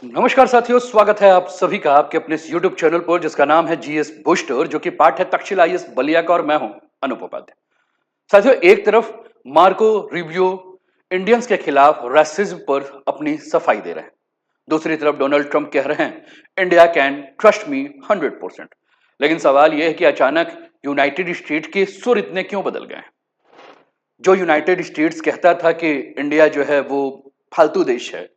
नमस्कार साथियों, स्वागत है आप सभी का आपके अपने इस YouTube चैनल पर जिसका नाम है जीएस बूस्टर, जो कि पाठ है तक्षशिला आईएएस बलिया का और मैं हूं अनूप उपाध्याय। साथियों, एक तरफ मार्को रूबियो इंडियंस के खिलाफ रासिज्म पर अपनी सफाई दे रहे हैं, दूसरी तरफ डोनाल्ड ट्रंप कह रहे हैं इंडिया कैन ट्रस्ट मी 100%। लेकिन सवाल यह है कि अचानक यूनाइटेड स्टेट के सुर इतने क्यों बदल गए हैं। जो यूनाइटेड स्टेट्स कहता था कि इंडिया जो है वो फालतू देश है,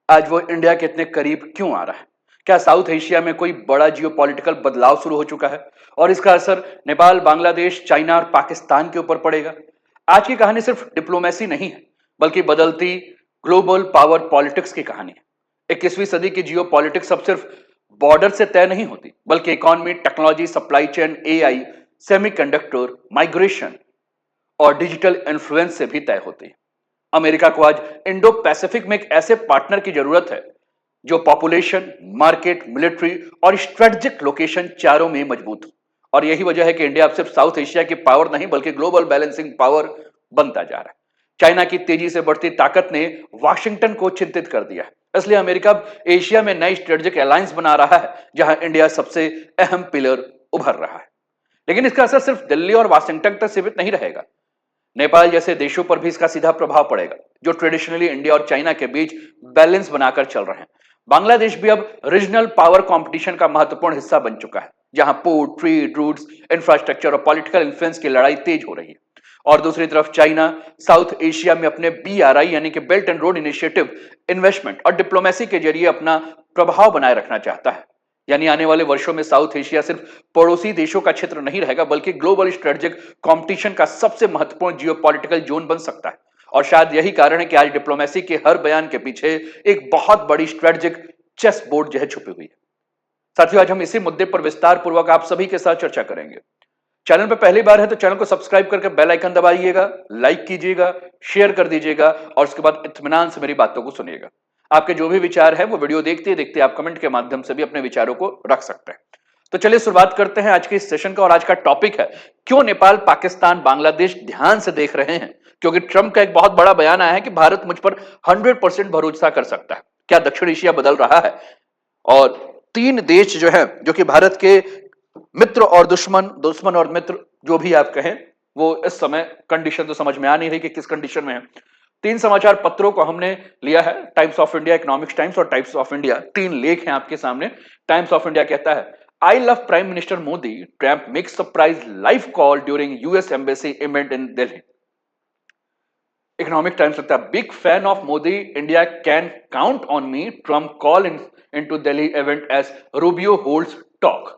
आज वो इंडिया के इतने करीब क्यों आ रहा है। क्या साउथ एशिया में कोई बड़ा जियोपॉलिटिकल बदलाव शुरू हो चुका है और इसका असर नेपाल, बांग्लादेश, चाइना और पाकिस्तान के ऊपर पड़ेगा। आज की कहानी सिर्फ डिप्लोमेसी नहीं है, बल्कि बदलती ग्लोबल पावर पॉलिटिक्स की कहानी है। 21वीं सदी की जियोपॉलिटिक्स अब सिर्फ बॉर्डर से तय नहीं होती, बल्कि economy, technology, supply chain, AI, semiconductor, migration और डिजिटल इन्फ्लुएंस से भी तय होती है। अमेरिका को आज इंडो पैसिफिक में एक ऐसे पार्टनर की जरूरत है जो पॉपुलेशन, मार्केट, मिलिट्री और स्ट्रेटेजिक लोकेशन चारों में मजबूत हो। और यही वजह है कि इंडिया अब सिर्फ साउथ एशिया की पावर नहीं, बल्कि ग्लोबल बैलेंसिंग पावर बनता जा रहा है। चाइना की तेजी से बढ़ती ताकत ने वाशिंगटन को चिंतित कर दिया है, इसलिए अमेरिका अब एशिया में नई स्ट्रेटेजिक अलायंस बना रहा है, जहां इंडिया सबसे अहम पिलर उभर रहा है। लेकिन इसका असर सिर्फ दिल्ली और वाशिंगटन तक सीमित नहीं रहेगा। नेपाल जैसे देशों पर भी इसका सीधा प्रभाव पड़ेगा, जो ट्रेडिशनली इंडिया और चाइना के बीच बैलेंस बनाकर चल रहे हैं। बांग्लादेश भी अब रीजनल पावर कंपटीशन का महत्वपूर्ण हिस्सा बन चुका है, जहां पोर्ट, ट्रेड रूट्स, इंफ्रास्ट्रक्चर और पॉलिटिकल इन्फ्लुएंस की लड़ाई तेज हो रही है। और दूसरी तरफ चाइना साउथ एशिया में अपने बीआरआई यानी कि belt and road initiative, investment और डिप्लोमेसी के जरिए अपना प्रभाव बनाए रखना चाहता है। यानी आने वाले वर्षों में साउथ एशिया सिर्फ पड़ोसी देशों का क्षेत्र नहीं रहेगा, बल्कि ग्लोबल स्ट्रेटेजिक कंपटीशन का सबसे महत्वपूर्ण जियोपॉलिटिकल जोन बन सकता है। और शायद यही कारण है कि आज डिप्लोमेसी के हर बयान के पीछे एक बहुत बड़ी स्ट्रेटेजिक चेस बोर्ड जो है छुपी हुई है। साथियों, आज हम इसी मुद्दे पर विस्तार पूर्वक आप सभी के साथ चर्चा करेंगे। चैनल पर पहली बार है तो चैनल को सब्सक्राइब करके बेल आइकन दबाइएगा, लाइक कीजिएगा, शेयर कर दीजिएगा और उसके बाद इत्मीनान से मेरी बातों को सुनिएगा। आपके जो भी विचार है वो वीडियो देखते देखते आप कमेंट के माध्यम से भी अपने विचारों को रख सकते हैं। तो चलिए शुरुआत करते हैं आज के इस सेशन का। और आज का टॉपिक है क्यों नेपाल, पाकिस्तान, बांग्लादेश ध्यान से देख रहे हैं, क्योंकि ट्रंप का एक बहुत बड़ा बयान आया है कि भारत मुझ पर 100% भरोसा कर सकता है। क्या दक्षिण एशिया बदल रहा है? और तीन देश जो है, जो कि भारत के मित्र और दुश्मन, दुश्मन और मित्र, जो भी आप कहें, वो इस समय कंडीशन तो समझ में आ नहीं रही कि किस कंडीशन में है। तीन समाचार पत्रों को हमने लिया है, times of India, economics times और टाइम्स ऑफ इंडिया। तीन लेख हैं आपके सामने। टाइम्स ऑफ इंडिया कहता है, I love prime minister Modi, Trump makes surprise live call during US embassy event in Delhi. Economic Times लिखता है, big fan of Modi, India can count on me, Trump call into Delhi event as Rubio holds talk.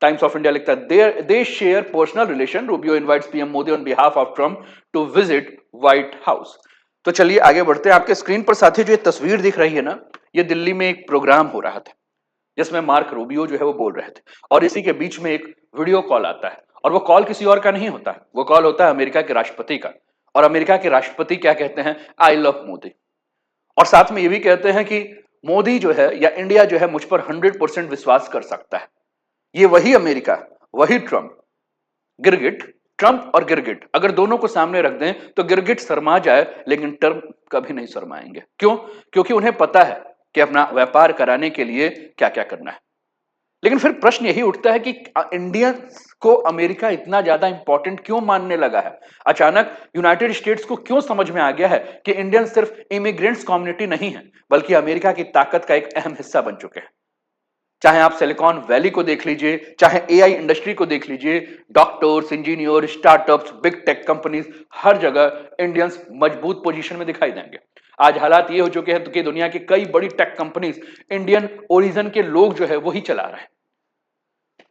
Times of India लिखता है, they share personal relation, Rubio invites PM Modi on behalf of Trump to visit White House. तो चलिए आगे बढ़ते हैं। आपके screen पर साथी जो ये तस्वीर दिख रही है ना, ये दिल्ली में एक प्रोग्राम हो रहा था जिसमें मार्क रूबियो जो है वो बोल रहे थे, और इसी के बीच में एक वीडियो कॉल आता है। और वो कॉल किसी और का नहीं होता है, वो कॉल होता है अमेरिका के राष्ट्रपति का। और अमेरिका के राष्ट्रपति क्या कहते हैं? I love Modi. और साथ में ये भी कहते हैं कि मोदी जो है या इंडिया जो है मुझ पर 100% विश्वास कर सकता है। ये वही अमेरिका, वही ट्रंप, गिरगिट, ट्रंप और गिरगिट अगर दोनों को सामने रख दें तो गिरगिट शर्मा जाए, लेकिन ट्रंप कभी नहीं शर्माएंगे। क्यों? क्योंकि उन्हें पता है कि अपना व्यापार कराने के लिए क्या क्या करना है। लेकिन फिर प्रश्न यही उठता है कि इंडिया को अमेरिका इतना ज्यादा इंपॉर्टेंट क्यों मानने लगा है? अचानक यूनाइटेड स्टेट्स को क्यों समझ में आ गया है कि इंडियन सिर्फ इमिग्रेंट्स कम्युनिटी नहीं है, बल्कि अमेरिका की ताकत का एक अहम हिस्सा बन चुके हैं। चाहे आप सिलिकॉन वैली को देख लीजिए, चाहे एआई इंडस्ट्री को देख लीजिए, doctors, engineer, startups, big tech companies, हर जगह इंडियंस मजबूत पोजीशन में दिखाई देंगे। आज हालात ये हो चुके हैं कि दुनिया की कई बड़ी टेक कंपनीज इंडियन ओरिजिन के लोग जो है वही चला रहे हैं।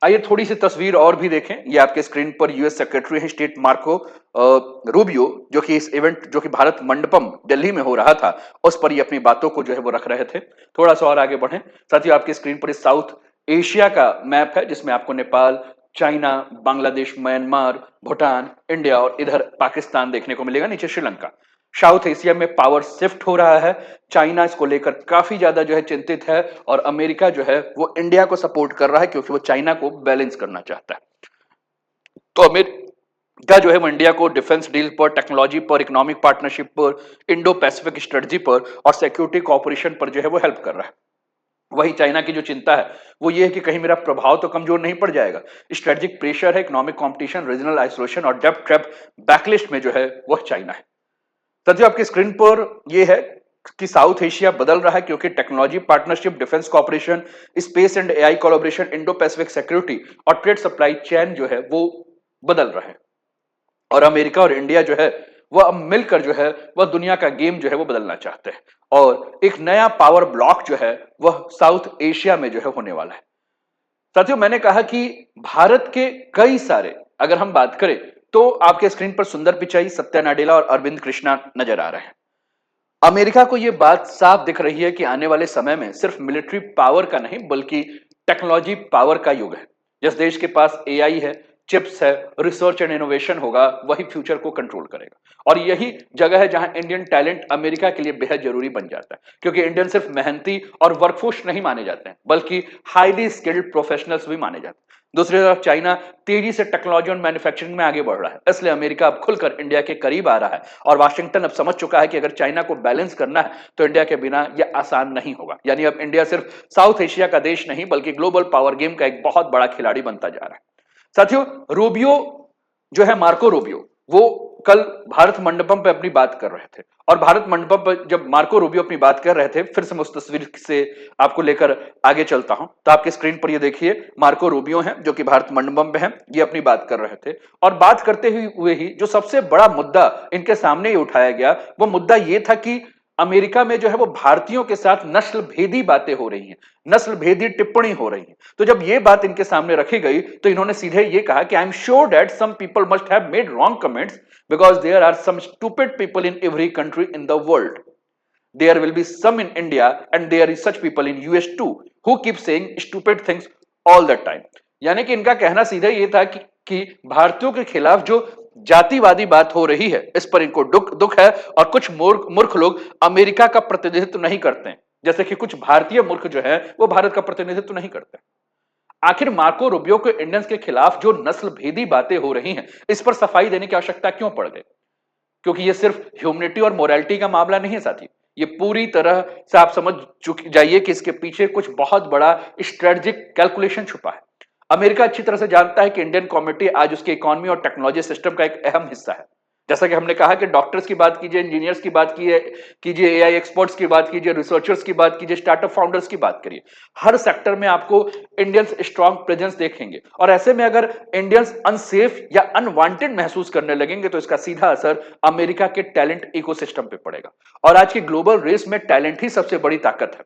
आइए थोड़ी सी तस्वीर और भी देखें। ये आपके स्क्रीन पर यूएस सेक्रेटरी हैं स्टेट मार्को रूबियो, जो कि इस इवेंट, जो कि भारत मंडपम दिल्ली में हो रहा था, उस पर ये अपनी बातों को जो है वो रख रहे थे। थोड़ा सा और आगे बढ़ें। साथियों, आपकी स्क्रीन पर इस साउथ एशिया का मैप है, जिसमें आपको Nepal, China, Bangladesh, Myanmar, Bhutan, India और इधर पाकिस्तान देखने को मिलेगा, नीचे श्रीलंका। साउथ एशिया में पावर शिफ्ट हो रहा है। चाइना इसको लेकर काफी ज्यादा जो है चिंतित है, और अमेरिका जो है वो इंडिया को सपोर्ट कर रहा है, क्योंकि वो चाइना को बैलेंस करना चाहता है। तो अमेरिका जो है वो इंडिया को डिफेंस डील पर, टेक्नोलॉजी पर, इकोनॉमिक पार्टनरशिप पर, इंडो पैसिफिक स्ट्रेटजी पर और सिक्योरिटी कॉपरेशन पर जो है वो हेल्प कर रहा है। वही चाइना की जो चिंता है वो ये है कि कहीं मेरा प्रभाव तो कमजोर नहीं पड़ जाएगा। स्ट्रेटेजिक प्रेशर है, इकोनॉमिक कंपटीशन, रीजनल आइसोलेशन और डेब्ट ट्रैप बैकलिस्ट में जो है वह चाइना है। साथियों, आपकी स्क्रीन पर ये है कि साउथ एशिया बदल रहा है क्योंकि technology partnership, defence cooperation, space and AI collaboration, Indo Pacific security और ट्रेड सप्लाई चेन जो है वो बदल रहे हैं। और अमेरिका और इंडिया जो है वह अब मिलकर जो है वह दुनिया का गेम जो है वो बदलना चाहते हैं और एक नया पावर ब्लॉक जो है वह साउथ एशिया में जो है होने वाला है। साथियों, मैंने कहा कि भारत के कई सारे, अगर हम बात करें तो आपके स्क्रीन पर सुंदर पिचाई, सत्या नाडेला और अरविंद कृष्णा नजर आ रहे हैं। अमेरिका को यह बात साफ दिख रही है कि आने वाले समय में सिर्फ मिलिट्री पावर का नहीं बल्कि टेक्नोलॉजी पावर का युग है। जिस देश के पास एआई है, चिप्स है, रिसर्च एंड इनोवेशन होगा, वही फ्यूचर को कंट्रोल करेगा। और यही जगह है जहां इंडियन टैलेंट अमेरिका के लिए बेहद जरूरी बन जाता है, क्योंकि इंडियन सिर्फ मेहनती और वर्कफोर्स नहीं माने जाते हैं बल्कि हाईली स्किल्ड प्रोफेशनल्स भी माने जाते हैं। दूसरी तरफ चाइना तेजी से टेक्नोलॉजी और मैन्युफैक्चरिंग में आगे बढ़ रहा है, इसलिए अमेरिका अब खुलकर इंडिया के करीब आ रहा है और वाशिंगटन अब समझ चुका है कि अगर चाइना को बैलेंस करना है तो इंडिया के बिना यह आसान नहीं होगा। यानी अब इंडिया सिर्फ साउथ एशिया का देश नहीं बल्कि ग्लोबल पावर गेम का एक बहुत बड़ा खिलाड़ी बनता जा रहा है। साथियों, रूबियो जो है, मार्को रूबियो, वो कल भारत मंडपम पे अपनी बात कर रहे थे और भारत मंडपम पर जब मार्को रूबियो अपनी बात कर रहे थे, फिर से मैं उस तस्वीर से आपको लेकर आगे चलता हूं। तो आपके स्क्रीन पर ये देखिए, मार्को रूबियो हैं जो कि भारत मंडपम पे हैं, ये अपनी बात कर रहे थे और बात करते हुए ही जो सबसे बड़ा मुद्दा इनके सामने ही उठाया गया वो मुद्दा ये था कि अमेरिका में जो है वो भारतीयों के साथ नस्ल भेदी बातें हो रही हैं, नस्ल भेदी टिप्पणी हो रही है। तो जब ये बात इनके सामने रखी गई तो इन्होंने सीधे ये कहा कि I am sure that some people must have made wrong comments because there are some stupid people in every country in the world. There will be some in India and there is such people in US too who keep saying stupid things all the time। यानी कि इनका कहना सीधा ये था कि भारतीयों के खिलाफ जो जातिवादी बात हो रही है इस पर इनको दुख है और कुछ मूर्ख लोग अमेरिका का प्रतिनिधित्व नहीं करते हैं, जैसे कि कुछ भारतीय मूर्ख जो है वो भारत का प्रतिनिधित्व नहीं करते। आखिर मार्को रूबियो को इंडियंस के खिलाफ जो नस्ल भेदी बातें हो रही हैं इस पर सफाई देने की आवश्यकता क्यों पड़ गई? क्योंकि ये सिर्फ ह्यूमनिटी और मोरालिटी का मामला नहीं है साथी, ये पूरी तरह से आप समझ जाइए कि इसके पीछे कुछ बहुत बड़ा स्ट्रेटेजिक कैलकुलेशन छुपा है। अमेरिका अच्छी तरह से जानता है कि इंडियन कम्युनिटी आज उसके इकोनॉमी और टेक्नोलॉजी सिस्टम का एक अहम हिस्सा है। जैसा कि हमने कहा कि डॉक्टर्स की बात कीजिए, इंजीनियर्स की बात कीजिए, एआई एक्सपर्ट्स की बात कीजिए, रिसर्चर्स की बात कीजिए, स्टार्टअप फाउंडर्स की बात करिए, हर सेक्टर में आपको इंडियंस स्ट्रांग प्रेजेंस देखेंगे। और ऐसे में अगर इंडियंस अनसेफ या अनवांटेड महसूस करने लगेंगे तो इसका सीधा असर अमेरिका के टैलेंट इकोसिस्टम पे पड़ेगा। और आज की ग्लोबल रेस में टैलेंट ही सबसे बड़ी ताकत है।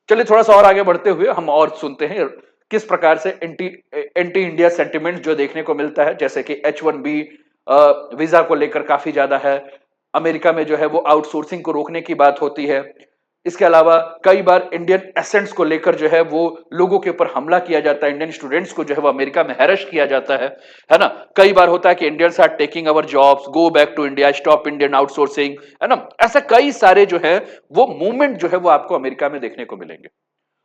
चलिए थोड़ा सा और आगे बढ़ते हुए हम और सुनते हैं किस प्रकार से एंटी इंडिया सेंटिमेंट जो देखने को मिलता है, जैसे कि H1B वीजा को लेकर काफी ज्यादा है। अमेरिका में जो है वो आउटसोर्सिंग को रोकने की बात होती है। इसके अलावा कई बार इंडियन एसेंट्स को लेकर जो है वो लोगों के ऊपर हमला किया जाता है, इंडियन स्टूडेंट्स को जो है वो अमेरिका में हैरेस किया जाता है ना। कई बार होता है कि Indians are taking our jobs, go back to India, stop Indian outsourcing, है ना। ऐसा कई सारे जो है वो मूवमेंट जो है वो आपको अमेरिका में देखने को मिलेंगे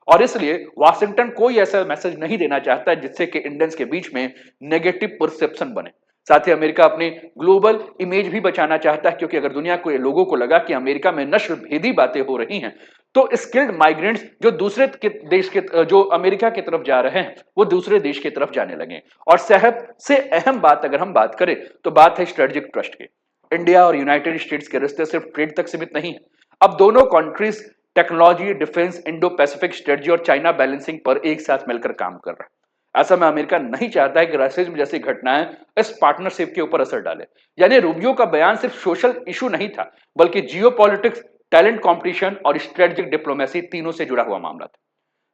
और इसलिए वाशिंगटन कोई ऐसा मैसेज नहीं देना चाहता है जिससे कि इंडियंस के बीच में नेगेटिव परसेप्शन बने। साथ ही अमेरिका अपनी ग्लोबल इमेज भी बचाना चाहता है, क्योंकि अगर दुनिया को लोगों को लगा कि अमेरिका में नस्ल भेदी बातें हो रही हैं तो स्किल्ड माइग्रेंट्स जो दूसरे देश के जो अमेरिका की तरफ जा रहे हैं वो दूसरे देश की तरफ जाने लगे। और सबसे अहम बात अगर हम बात करें तो बात है स्ट्रेटेजिक ट्रस्ट की। इंडिया और यूनाइटेड स्टेट्स के रिश्ते सिर्फ ट्रेड तक सीमित नहीं है, अब दोनों countries technology, defence, Indo Pacific strategy और चाइना बैलेंसिंग पर एक साथ मिलकर काम कर रहा है। ऐसा में अमेरिका नहीं चाहता है कि रासिज्म जैसी घटनाएं इस पार्टनरशिप के ऊपर असर डाले। यानी रूबियो का बयान सिर्फ सोशल इशू नहीं था बल्कि जियोपॉलिटिक्स, टैलेंट कंपटीशन और स्ट्रेटेजिक डिप्लोमेसी तीनों से जुड़ा हुआ मामला था।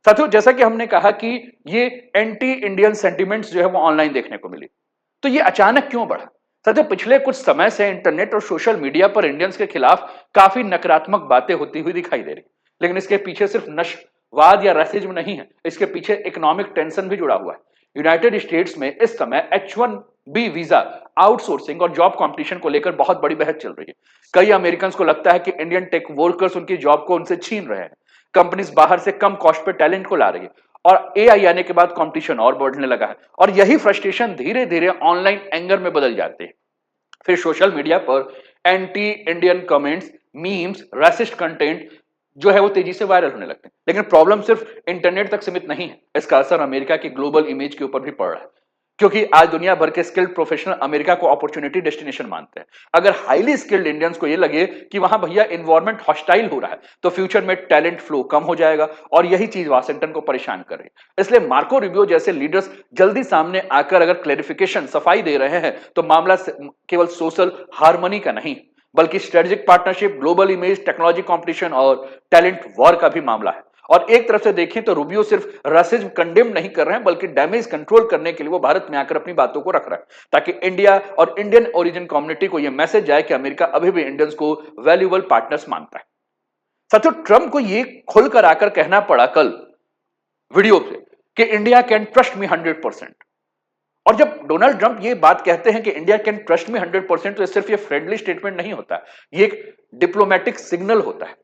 साथियों, जैसा कि हमने कहा कि ये एंटी इंडियन सेंटिमेंट्स जो है वो ऑनलाइन देखने को मिली, तो ये अचानक क्यों बढ़ा? साथियों, पिछले कुछ समय से इंटरनेट और सोशल मीडिया पर इंडियंस के खिलाफ काफी नकारात्मक बातें होती हुई दिखाई दे रही, लेकिन इसके पीछे सिर्फ नस्लवाद या रासिज्म नहीं है, इसके पीछे इकोनॉमिक टेंशन भी जुड़ा हुआ है। यूनाइटेड स्टेट्स में इस समय H1B वीजा, आउटसोर्सिंग और जॉब कंपटीशन को लेकर बहुत बड़ी बहस चल रही है। कई अमेरिकन को लगता है कि इंडियन टेक वर्कर्स उनकी जॉब को उनसे छीन रहे हैं, कंपनीज बाहर से कम कॉस्ट पे टैलेंट को ला रही है और एआई आने के बाद कंपटीशन और बढ़ने लगा है और यही फ्रस्ट्रेशन धीरे धीरे ऑनलाइन एंगर में बदल जाते हैं। फिर सोशल मीडिया पर anti Indian comments, memes, racist content जो है वो तेजी से वायरल होने लगते हैं। लेकिन प्रॉब्लम सिर्फ इंटरनेट तक सीमित नहीं है, इसका असर अमेरिका की ग्लोबल इमेज के ऊपर भी पड़ रहा है, क्योंकि आज दुनिया भर के स्किल्ड प्रोफेशनल अमेरिका को अपॉर्चुनिटी डेस्टिनेशन मानते हैं। अगर हाईली स्किल्ड इंडियंस को ये लगे कि वहां भैया एनवायरनमेंट हॉस्टाइल हो रहा है, तो फ्यूचर में टैलेंट फ्लो कम हो जाएगा, और यही चीज वाशिंगटन को परेशान कर रही है। इसलिए मार्को रूबियो जैसे लीडर्स जल्दी सामने आकर अगर क्लेरिफिकेशन सफाई दे रहे हैं, तो मामला केवल सोशल हार्मनी का नहीं, बल्कि strategic partnership, global image, technology competition और टैलेंट वॉर का भी मामला है। और एक तरफ से देखें तो रूबियो सिर्फ रासिज्म कंडेम नहीं कर रहे हैं, बल्कि डैमेज कंट्रोल करने के लिए वो भारत में आकर अपनी बातों को रख रहा है, ताकि इंडिया और इंडियन ओरिजिन कम्युनिटी को यह मैसेज जाए कि अमेरिका अभी भी इंडियंस को वैल्यूएबल पार्टनर्स मानता है। साथियों, ट्रंप को यह खुलकर आकर कहना पड़ा कल वीडियो से कि इंडिया कैन ट्रस्ट मी 100%। और जब डोनाल्ड ट्रंप ये बात कहते हैं कि इंडिया कैन ट्रस्ट मी 100%, तो सिर्फ ये फ्रेंडली स्टेटमेंट नहीं होता, ये एक डिप्लोमेटिक सिग्नल होता है।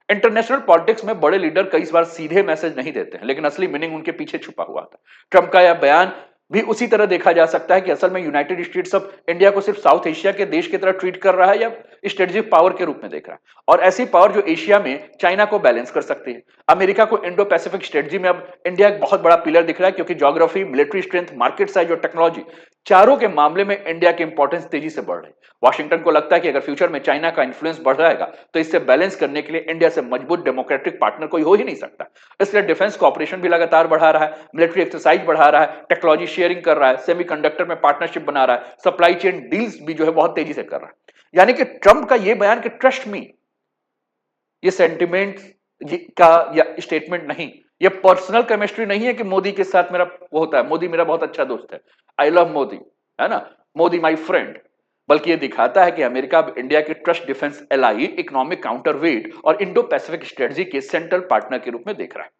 इंटरनेशनल पॉलिटिक्स में बड़े लीडर कई बार सीधे मैसेज नहीं देते हैं, लेकिन असली मीनिंग उनके पीछे छुपा हुआ था। ट्रंप का यह बयान भी उसी तरह देखा जा सकता है कि असल में यूनाइटेड स्टेट्स अब इंडिया को सिर्फ साउथ एशिया के देश की तरह ट्रीट कर रहा है, या स्ट्रेटेजिक पावर के रूप में देख रहा है, और ऐसी पावर जो एशिया में चाइना को बैलेंस कर सकती है। अमेरिका को इंडो पैसिफिक स्ट्रेटजी में अब इंडिया एक बहुत बड़ा पिलर दिख रहा है, क्योंकि geography, military strength, market size और टेक्नोलॉजी, चारों के मामले में इंडिया की इंपॉर्टेंस तेजी से बढ़ रही है। वॉशिंगटन को लगता है कि अगर फ्यूचर में चाइना का इन्फ्लुएंस बढ़ जाएगा, तो इससे बैलेंस करने के लिए इंडिया से मजबूत डेमोक्रेटिक पार्टनर कोई हो ही नहीं सकता। इसलिए डिफेंस कॉपरेशन भी लगातार बढ़ा रहा है, मिलिट्री एक्सरसाइज बढ़ा रहा है, टेक्नोलॉजी शेयरिंग कर रहा है, सेमीकंडक्टर में पार्टनरशिप बना रहा है, सप्लाई चेन डील्स भी जो है बहुत तेजी से कर रहा है। यानी कि ट्रंप का यह बयान कि ट्रस्ट मी, ये सेंटिमेंट का या स्टेटमेंट नहीं, ये पर्सनल केमिस्ट्री नहीं है कि मोदी के साथ मेरा वो होता है, मोदी मेरा बहुत अच्छा दोस्त है, आई लव मोदी, है ना, मोदी माय फ्रेंड, बल्कि ये दिखाता है कि अमेरिका अब इंडिया की trust, defence ally, economic counterweight और इंडो पैसिफिक स्ट्रेटजी के सेंट्रल पार्टनर के रूप में देख रहा है।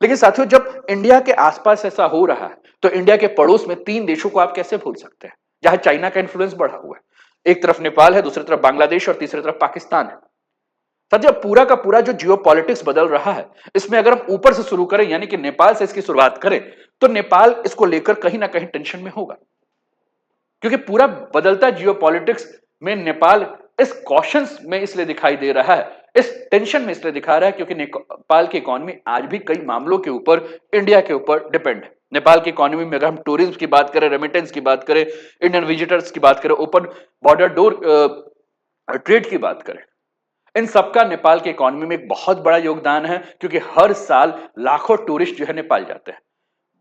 लेकिन साथियों, जब इंडिया के आसपास ऐसा हो रहा है, तो इंडिया के पड़ोस में तीन देशों को आप कैसे भूल सकते हैं, जहां चाइना का इन्फ्लुएंस बढ़ा हुआ है। एक तरफ नेपाल है, दूसरी तरफ बांग्लादेश और तीसरी तरफ पाकिस्तान है। साथियों, पूरा का पूरा जो जियो पॉलिटिक्स बदल रहा है, इसमें अगर हम ऊपर से शुरू करें, यानी कि नेपाल से इसकी शुरुआत करें, तो नेपाल इसको लेकर कहीं ना कहीं टेंशन में होगा, क्योंकि पूरा बदलता जियो पॉलिटिक्स में नेपाल इस कॉशंस में इसलिए दिखाई दे रहा है, इस टेंशन में इसलिए दिखा रहा है, क्योंकि नेपाल की इकोनॉमी आज भी कई मामलों के ऊपर इंडिया के ऊपर डिपेंड है। नेपाल की इकोनॉमी में अगर हम टूरिज्म की बात करें, रेमिटेंस की बात करें, इंडियन विजिटर्स की बात करें, ओपन बॉर्डर डोर ट्रेड की बात करें, इन सबका नेपाल की इकोनॉमी में एक बहुत बड़ा योगदान है, क्योंकि हर साल लाखों टूरिस्ट जो है नेपाल जाते हैं।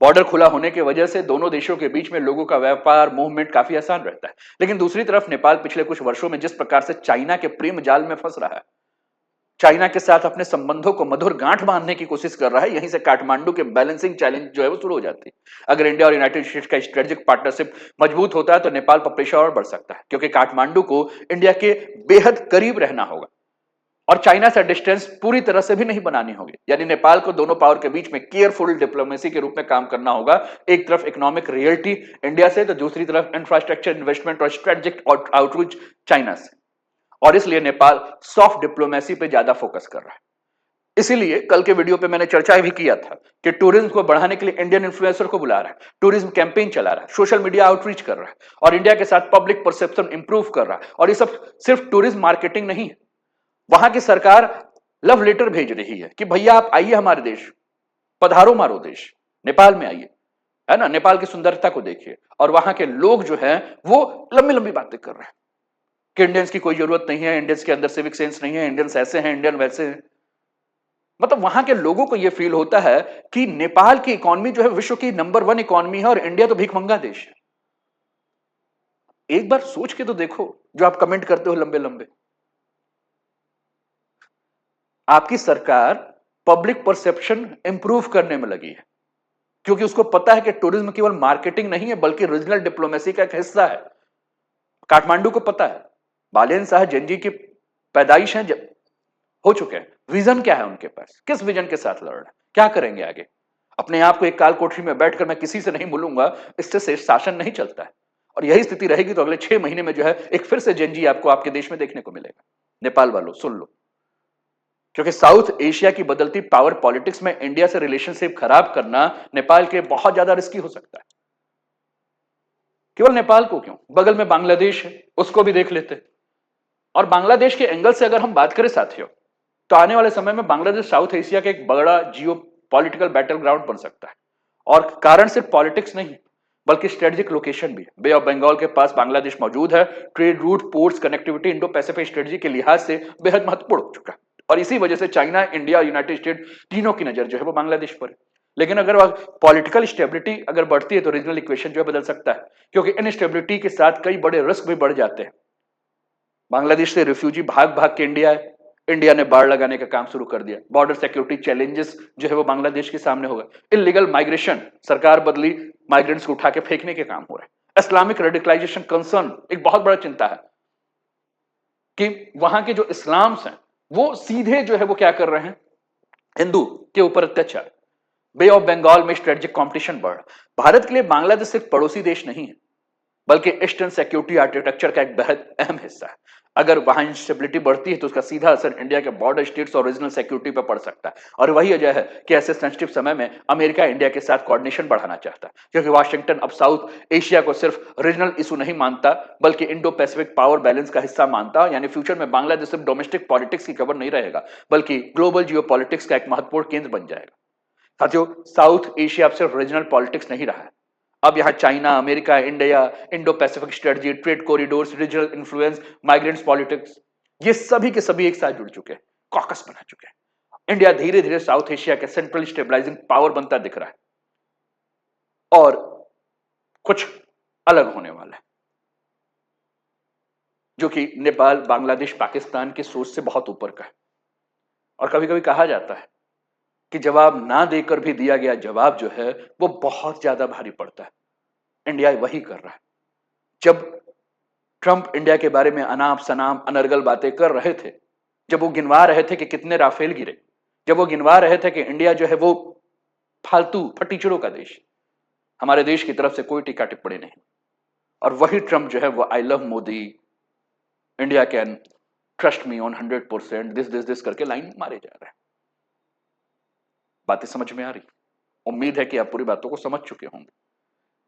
बॉर्डर खुला होने की वजह से दोनों देशों के बीच में लोगों का व्यापार, मूवमेंट काफी आसान रहता है। लेकिन दूसरी तरफ नेपाल पिछले कुछ वर्षों में जिस प्रकार से चाइना के प्रेम जाल में फंस रहा है, चाइना के साथ अपने संबंधों को मधुर गांठ बांधने की कोशिश कर रहा है, यहीं से काठमांडू के बैलेंसिंग चैलेंज जो है वो शुरू हो जाती है। अगर इंडिया और यूनाइटेड स्टेट्स का स्ट्रेटेजिक पार्टनरशिप मजबूत होता है, तो नेपाल पर प्रेशर और बढ़ सकता है, क्योंकि काठमांडू को इंडिया के बेहद करीब रहना होगा, और चाइना से डिस्टेंस पूरी तरह से भी नहीं बनानी होगी। यानी नेपाल को दोनों पावर के बीच में केयरफुल डिप्लोमेसी के रूप में काम करना होगा। एक तरफ इकोनॉमिक रियलिटी इंडिया से, तो दूसरी तरफ इंफ्रास्ट्रक्चर इन्वेस्टमेंट और स्ट्रेटेजिक आउटरीच चाइना से। और इसलिए नेपाल सॉफ्ट डिप्लोमेसी पे ज्यादा फोकस कर रहा है। इसीलिए कल के वीडियो पे मैंने चर्चा भी किया था कि टूरिज्म को बढ़ाने के लिए इंडियन इन्फ्लुएंसर को बुला रहा है, टूरिज्म कैंपेन चला रहा है, सोशल मीडिया आउटरीच कर रहा है, और इंडिया के साथ पब्लिक परसेप्शन इंप्रूव कर रहा है। और ये सब सिर्फ टूरिज्म मार्केटिंग नहीं है, वहां की सरकार लव लेटर भेज रही है कि भैया आप आइए हमारे देश, पधारो मारो देश, नेपाल में आइए, है ना, नेपाल की सुंदरता को देखिए। और वहां के लोग जो हैं वो लंबी लंबी बातें कर रहे हैं कि इंडियंस की कोई जरूरत नहीं है, इंडियंस के अंदर सिविक सेंस नहीं है, इंडियंस ऐसे हैं, इंडियन वैसे हैं। मतलब वहां के लोगों को यह फील होता है कि नेपाल की इकोनॉमी जो है विश्व की नंबर 1 इकोनॉमी है, और इंडिया तो भिखमंगा देश है। एक बार सोच के तो देखो, जो आप कमेंट करते हो लंबे लंबे, आपकी सरकार पब्लिक परसेप्शन इंप्रूव करने में लगी है, क्योंकि उसको पता है कि टूरिज्म केवल मार्केटिंग नहीं है, बल्कि रीजनल डिप्लोमेसी का एक हिस्सा है। काठमांडू को पता है, बालेन शाह जंजी की पैदाइश है, हो चुके हैं, विजन क्या है उनके पास, किस विजन के साथ लड़ रहे हैं, क्या करेंगे आगे। अपने आप को एक काल कोठरी में बैठकर मैं किसी से नहीं मिलूंगा, इससे शासन नहीं चलता है। और यही स्थिति रहेगी तो अगले 6 महीने में जो है एक फिर से जंजी आपको आपके देश में देखने को मिलेगा। नेपाल वालों सुन लो, क्योंकि साउथ एशिया की बदलती पावर पॉलिटिक्स में इंडिया से रिलेशनशिप खराब करना नेपाल के बहुत ज्यादा रिस्की हो सकता है। केवल नेपाल को क्यों, बगल में बांग्लादेश है, उसको भी देख लेते। और बांग्लादेश के एंगल से अगर हम बात करें साथियों, तो आने वाले समय में बांग्लादेश साउथ एशिया का एक बड़ा जियो पॉलिटिकल बैटल ग्राउंड बन सकता है। और कारण सिर्फ पॉलिटिक्स नहीं बल्कि स्ट्रेटेजिक लोकेशन भी है। बे ऑफ बंगाल के पास बांग्लादेश मौजूद है। Trade route, ports, connectivity Indo Pacific strategy के लिहाज से बेहद महत्वपूर्ण हो चुका है। और इसी वजह से चाइना, इंडिया, यूनाइटेड स्टेट तीनों की नजर जो है वो बांग्लादेश पर है। लेकिन अगर पॉलिटिकल स्टेबिलिटी अगर बढ़ती है तो रीजनल इक्वेशन जो है बदल सकता है, क्योंकि इनस्टेबिलिटी के साथ कई बड़े रिस्क भी बढ़ जाते हैं। बांग्लादेश से रिफ्यूजी भाग भाग के इंडिया है। इंडिया ने बाड़ लगाने का काम शुरू कर दिया। बॉर्डर सिक्योरिटी चैलेंजेस जो है वो बांग्लादेश के सामने होगा। इलीगल माइग्रेशन, सरकार बदली, माइग्रेंट्स को उठा के फेंकने के काम हो रहे हैं। इस्लामिक रेडिकलाइजेशन कंसर्न एक बहुत बड़ा चिंता है कि वहां के जो इस्लाम्स हैं वो सीधे जो है वो क्या कर रहे हैं, हिंदू के ऊपर अत्याचार। बे ऑफ बंगाल में स्ट्रेटेजिक कंपटीशन बढ़। भारत के लिए बांग्लादेश सिर्फ पड़ोसी देश नहीं है बल्कि ईस्टर्न सिक्योरिटी आर्किटेक्चर का एक बेहद अहम हिस्सा है। अगर वहां इंस्टेबिलिटी बढ़ती है तो उसका सीधा असर इंडिया के बॉर्डर स्टेट्स और रीजनल सिक्योरिटी पर पड़ सकता है। और वही वजह है कि ऐसे सेंसिटिव समय में अमेरिका इंडिया के साथ कोऑर्डिनेशन बढ़ाना चाहता है, क्योंकि वाशिंगटन अब साउथ एशिया को सिर्फ रीजनल इशू नहीं मानता बल्कि इंडो पैसिफिक पावर बैलेंस का हिस्सा मानता। यानी फ्यूचर में बांग्लादेश सिर्फ डोमेस्टिक पॉलिटिक्स की खबर नहीं रहेगा बल्कि ग्लोबल जियो पॉलिटिक्स का एक महत्वपूर्ण केंद्र बन जाएगा। साथियों, साउथ एशिया अब सिर्फ रीजनल पॉलिटिक्स नहीं रहा है। अब यहां China, America, India, Indo Pacific strategy, trade corridors, regional influence, migrants politics, ये सभी के सभी एक साथ जुड़ चुके हैं, कॉकस बना चुके हैं। इंडिया धीरे धीरे साउथ एशिया के सेंट्रल स्टेबलाइजिंग पावर बनता दिख रहा है और कुछ अलग होने वाला है, जो कि नेपाल, बांग्लादेश, पाकिस्तान की सोच से बहुत ऊपर का है। और कभी कभी कहा जाता है कि जवाब ना देकर भी दिया गया जवाब जो है वो बहुत ज्यादा भारी पड़ता है। इंडिया वही कर रहा है। जब ट्रंप इंडिया के बारे में अनाप शनाप अनर्गल बातें कर रहे थे, जब वो गिनवा रहे थे कि कितने राफेल गिरे, जब वो गिनवा रहे थे कि इंडिया जो है वो फालतू फटीचरों का देश, हमारे देश की तरफ से कोई टीका टिप्पणी नहीं। और वही ट्रंप जो है वो I love Modi, India can trust me on 100%, this करके लाइन मारे जा रहे हैं। बातें समझ में आ रही? उम्मीद है कि आप पूरी बातों को समझ चुके होंगे।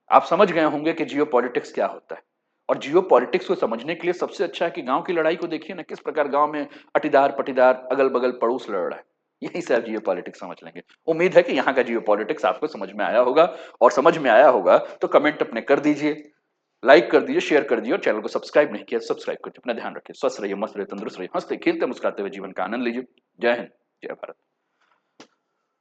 आप समझ गए होंगे कि जियो पॉलिटिक्स क्या होता है। और जियो पॉलिटिक्स को समझने के लिए सबसे अच्छा है कि गांव की लड़ाई को देखिए ना, किस प्रकार गांव में अटीदार पटीदार अगल बगल पड़ोस लड़ रहा है। यहीं से आप जियो पॉलिटिक्स समझ लेंगे। उम्मीद है कि यहाँ का जियो पॉलिटिक्स आपको समझ में आया होगा, और समझ में आया होगा तो कमेंट अपने कर दीजिए, लाइक कर दीजिए, शेयर कर दीजिए, और चैनल को सब्सक्राइब नहीं किया सब्सक्राइब कर दीजिए। अपना ध्यान रखिए, स्वस्थ रहिए, मस्त रहिए, तंदुरुस्त रहिए, हंसते खेलते मुस्कुराते हुए जीवन का आनंद लीजिए। जय हिंद, जय भारत।